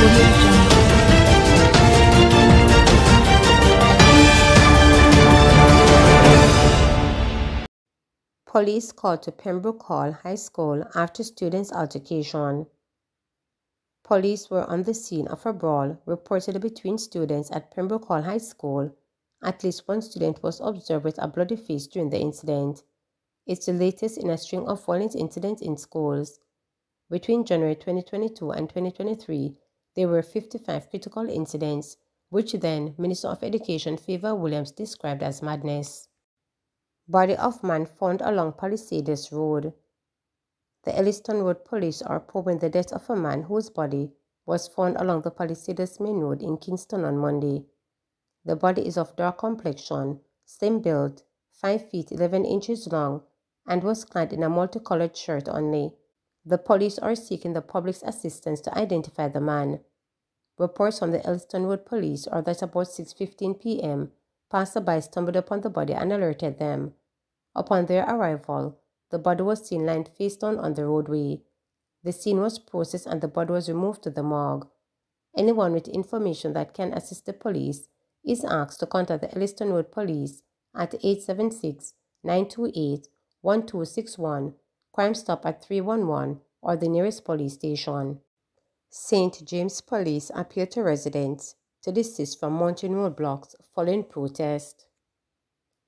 Audio Jungle. Police called to Pembroke Hall High School after students' altercation. Police were on the scene of a brawl reportedly between students at Pembroke Hall High School. At least one student was observed with a bloody face during the incident. It's the latest in a string of violent incidents in schools. Between January 2022 and 2023, there were 55 critical incidents, which then Minister of Education Favor Williams described as madness. Body of man found along Palisades Road. The Elliston Road police are probing the death of a man whose body was found along the Palisades Main Road in Kingston on Monday. The body is of dark complexion, slim build, 5 feet 11 inches long, and was clad in a multicolored shirt only. The police are seeking the public's assistance to identify the man. Reports from the Elliston Road police are that about 6:15 p.m., passersby stumbled upon the body and alerted them. Upon their arrival, the body was seen lying face down on the roadway. The scene was processed and the body was removed to the morgue. Anyone with information that can assist the police is asked to contact the Elliston Road Police at 876-928-1261, Crime Stop at 311, or the nearest police station. St. James Police appeal to residents to desist from mounting roadblocks following protest.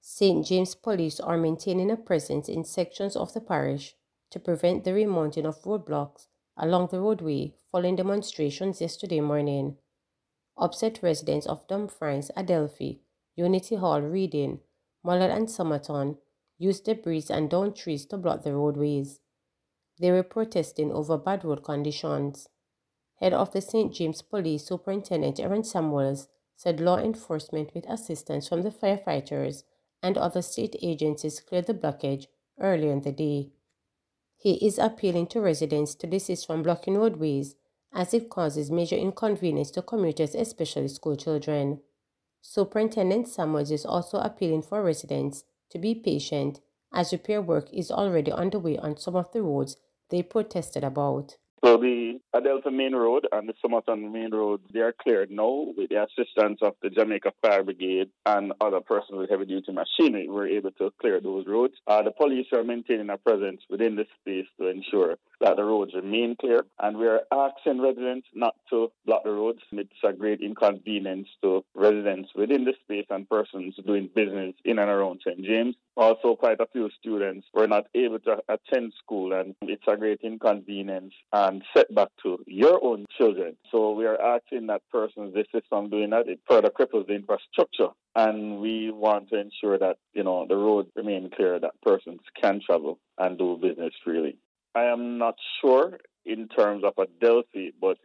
St. James Police are maintaining a presence in sections of the parish to prevent the remounting of roadblocks along the roadway following demonstrations yesterday morning. Upset residents of Dumfries, Adelphi, Unity Hall, Reading, Mullard and Somerton used debris and downed trees to block the roadways. They were protesting over bad road conditions. Head of the St. James Police Superintendent Aaron Samuels said law enforcement with assistance from the firefighters and other state agencies cleared the blockage earlier in the day. He is appealing to residents to desist from blocking roadways as it causes major inconvenience to commuters, especially school children. Superintendent Samuels is also appealing for residents to be patient as repair work is already underway on some of the roads they protested about. So the Adelphi Main Road and the Somerton Main Road, they are cleared now with the assistance of the Jamaica Fire Brigade and other persons with heavy-duty machinery. We're able to clear those roads. The police are maintaining a presence within the space to ensure that the roads remain clear. And we are asking residents not to block the roads. It's a great inconvenience to residents within the space and persons doing business in and around St. James. Also, quite a few students were not able to attend school, and it's a great inconvenience and setback to your own children. So we are asking that persons desist from doing that. It further cripples the infrastructure, and we want to ensure that, the roads remain clear, that persons can travel and do business freely. I am not sure in terms of Adelphi, but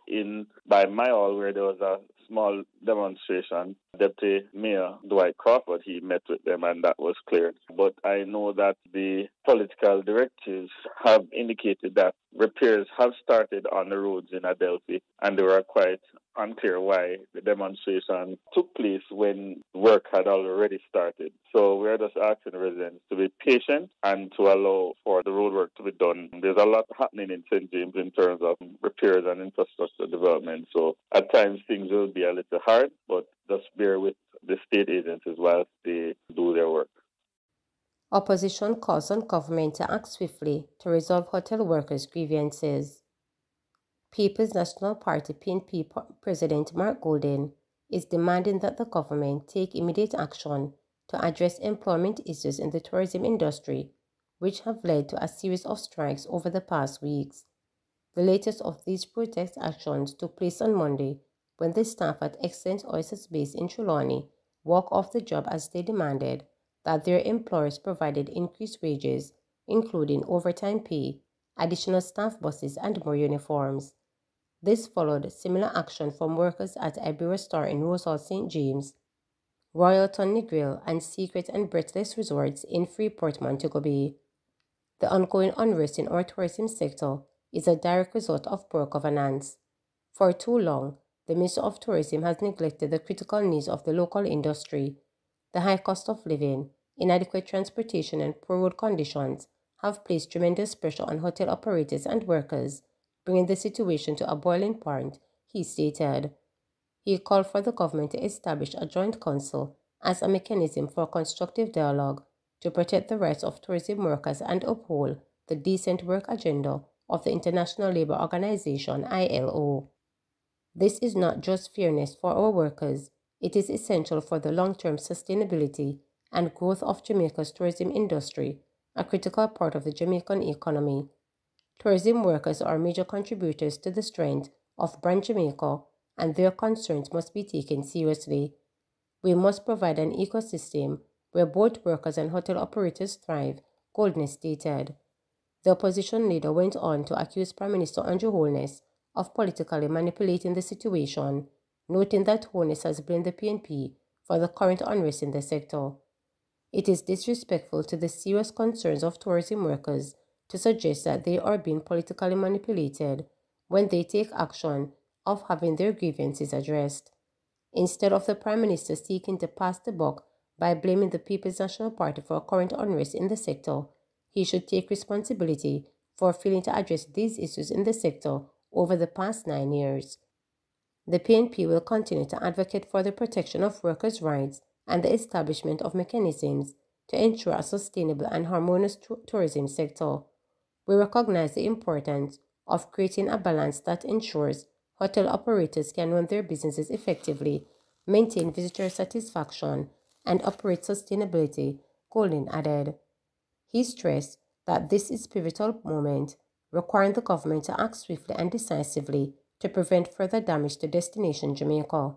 by my hall where there was a small demonstration, Deputy Mayor Dwight Crawford, he met with them and that was cleared. But I know that the political directives have indicated that repairs have started on the roads in Adelphi, and they were quite unclear why the demonstration took place when work had already started. So we're just asking residents to be patient and to allow for the road work to be done. There's a lot happening in St. James in terms of repairs and infrastructure development. So at times things will be a little hard, but just bear with the state agencies while they do their work. Opposition calls on government to act swiftly to resolve hotel workers' grievances. People's National Party (PNP) President Mark Golden is demanding that the government take immediate action to address employment issues in the tourism industry, which have led to a series of strikes over the past weeks. The latest of these protest actions took place on Monday when the staff at Excellence Oysters Base in Trelawney walked off the job as they demanded that their employers provided increased wages, including overtime pay, additional staff buses, and more uniforms. This followed similar action from workers at Iberia Star in Rosehall, St. James, Royalton Negril, and Secret and Breathless Resorts in Freeport, Montego Bay. The ongoing unrest in our tourism sector is a direct result of poor governance. For too long, the Minister of Tourism has neglected the critical needs of the local industry. The high cost of living, inadequate transportation, and poor road conditions have placed tremendous pressure on hotel operators and workers, bringing the situation to a boiling point he stated. He called for the government to establish a joint council as a mechanism for constructive dialogue to protect the rights of tourism workers and uphold the decent work agenda of the International Labour Organization (ILO). This is not just fairness for our workers, it is essential for the long-term sustainability and growth of Jamaica's tourism industry, a critical part of the Jamaican economy. Tourism workers are major contributors to the strength of brand Jamaica, and their concerns must be taken seriously. We must provide an ecosystem where both workers and hotel operators thrive, Goldness stated. The opposition leader went on to accuse Prime Minister Andrew Holness of politically manipulating the situation, noting that Holness has blamed the PNP for the current unrest in the sector. It is disrespectful to the serious concerns of tourism workers to suggest that they are being politically manipulated when they take action of having their grievances addressed. Instead of the Prime Minister seeking to pass the buck by blaming the People's National Party for current unrest in the sector, he should take responsibility for failing to address these issues in the sector over the past 9 years. The PNP will continue to advocate for the protection of workers' rights and the establishment of mechanisms to ensure a sustainable and harmonious tourism sector. We recognize the importance of creating a balance that ensures hotel operators can run their businesses effectively, maintain visitor satisfaction, and operate sustainability, Golden added. He stressed that this is a pivotal moment, requiring the government to act swiftly and decisively to prevent further damage to destination Jamaica.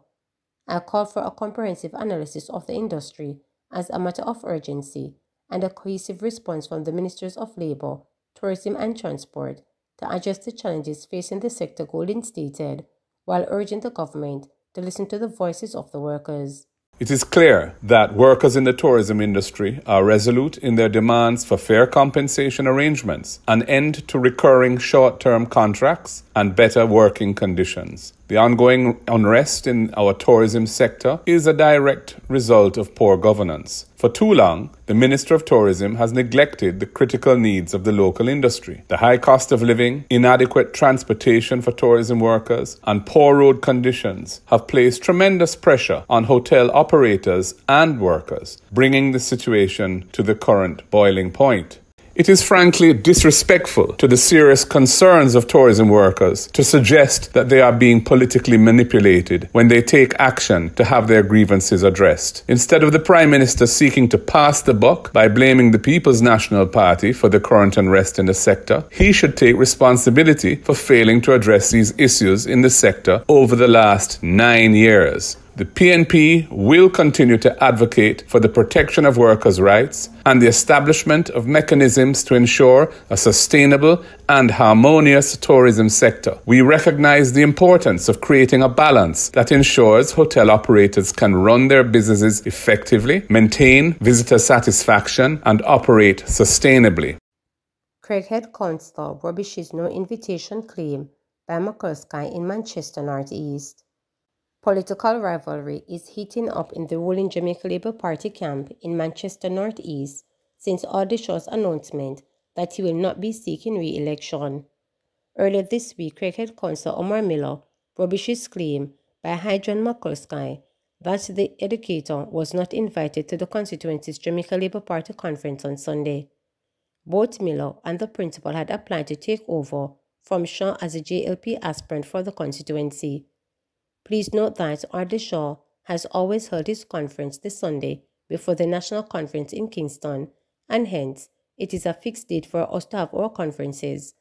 I call for a comprehensive analysis of the industry as a matter of urgency and a cohesive response from the Ministers of Labour, Tourism and Transport to address the challenges facing the sector, Golden stated, while urging the government to listen to the voices of the workers. It is clear that workers in the tourism industry are resolute in their demands for fair compensation arrangements, an end to recurring short-term contracts, and better working conditions. The ongoing unrest in our tourism sector is a direct result of poor governance. For too long, the Minister of Tourism has neglected the critical needs of the local industry. The high cost of living, inadequate transportation for tourism workers, and poor road conditions have placed tremendous pressure on hotel operators and workers, bringing the situation to the current boiling point. It is frankly disrespectful to the serious concerns of tourism workers to suggest that they are being politically manipulated when they take action to have their grievances addressed. Instead of the Prime Minister seeking to pass the buck by blaming the People's National Party for the current unrest in the sector, he should take responsibility for failing to address these issues in the sector over the last 9 years. The PNP will continue to advocate for the protection of workers' rights and the establishment of mechanisms to ensure a sustainable and harmonious tourism sector. We recognize the importance of creating a balance that ensures hotel operators can run their businesses effectively, maintain visitor satisfaction, and operate sustainably. Craighead Council rubbishes no invitation claim by McCluskey in Manchester North East. Political rivalry is heating up in the ruling Jamaica Labour Party camp in Manchester North East since Ardeshaw's announcement that he will not be seeking re-election. Earlier this week, Craighead Councillor Omar Miller rubbishes claim by Hydran McCluskey that the educator was not invited to the constituency's Jamaica Labour Party conference on Sunday. Both Miller and the principal had applied to take over from Shaw as a JLP aspirant for the constituency. Please note that Ardeshaw has always held his conference this Sunday before the national conference in Kingston, and hence it is a fixed date for us to have our conferences.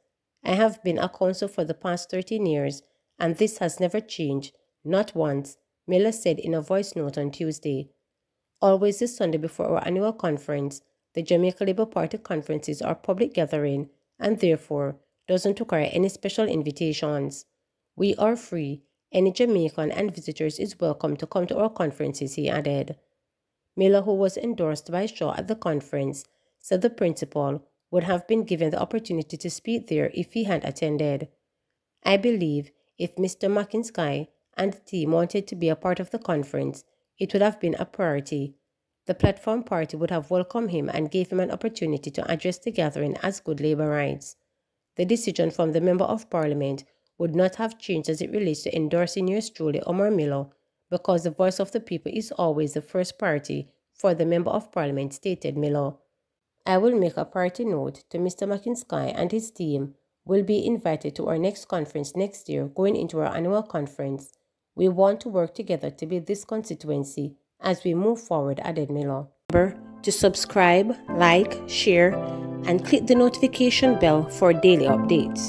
I have been a council for the past 13 years, and this has never changed, not once, Miller said in a voice note on Tuesday. Always the Sunday before our annual conference, the Jamaica Labour Party conferences are public gathering and therefore doesn't require any special invitations. We are free. Any Jamaican and visitors is welcome to come to our conferences, he added. Miller, who was endorsed by Shaw at the conference, said the principal would have been given the opportunity to speak there if he had attended. I believe if Mr. McCluskey and the team wanted to be a part of the conference, it would have been a priority. The platform party would have welcomed him and gave him an opportunity to address the gathering as good Labour rights. The decision from the Member of Parliament would not have changed as it relates to endorsing yours truly, Omar Miller, because the voice of the people is always the first priority for the Member of Parliament, stated Miller. I will make a party note to Mr. McIntyre and his team will be invited to our next conference next year, going into our annual conference. We want to work together to build this constituency as we move forward, added Miller. Remember to subscribe, like, share, and click the notification bell for daily updates.